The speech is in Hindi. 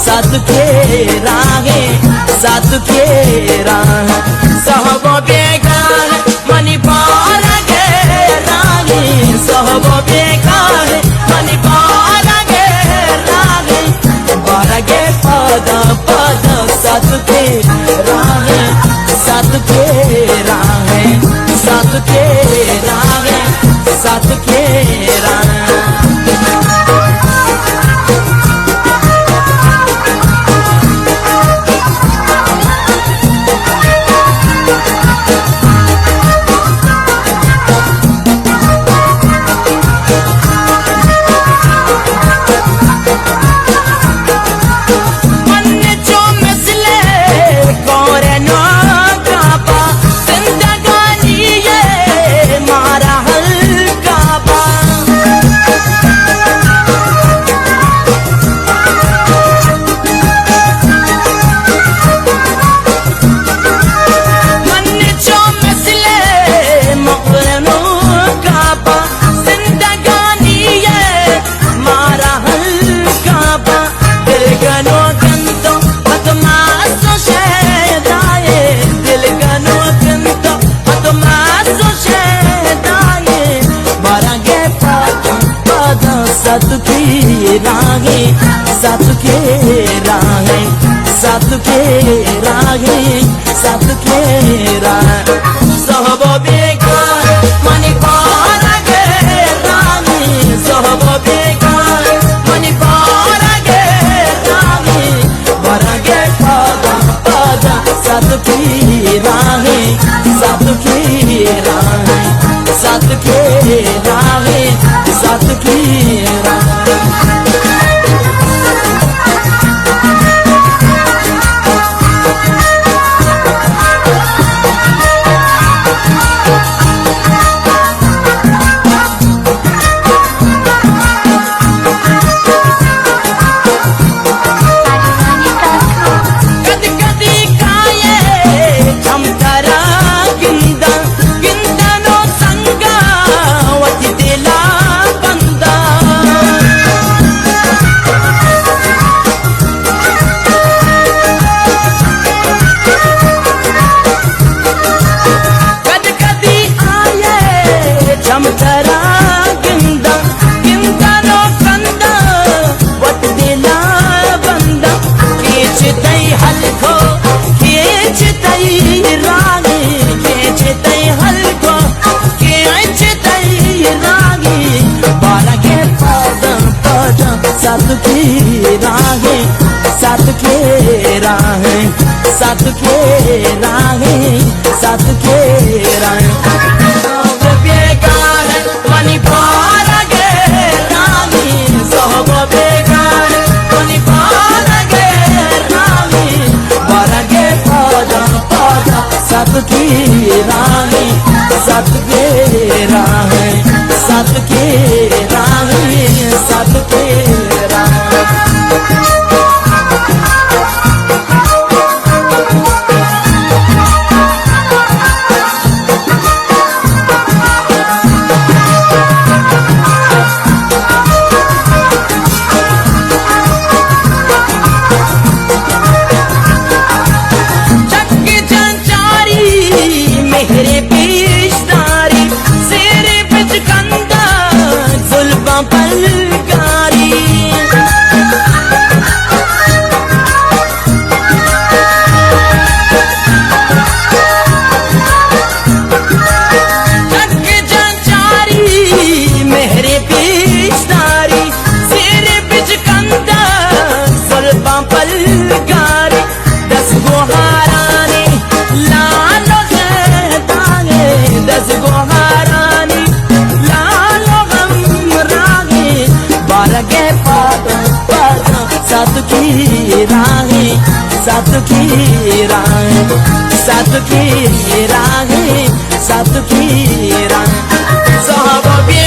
साथ के रागे साथ के राह सहब बेगान मनी पार गे रागे सहब बेगान मनी पार गे रागे बार गे पद पद साथ के रागे साथ के रागे साथ के रागे साथ के रागे साथ के रागे साथ के रागे साथ के रागे साथ के रागे सहब बेगान मनी पार गे रागे सहब बेगान मनी पार गे रागे भर गे पद पद साथ के रागे साथ के रागे साथ के रागे साथ के साथ के रागे साथ के रागे साथ के रागे साथ के रागे बेगान मनी पार गे रागे सहब बेगान मनी पार गे रागे बार गे पद पद साथ के रागे साथ के रागे साथ के रागे साथ के राहें साथ की राहें साथ की राहें साथ की राहें साहब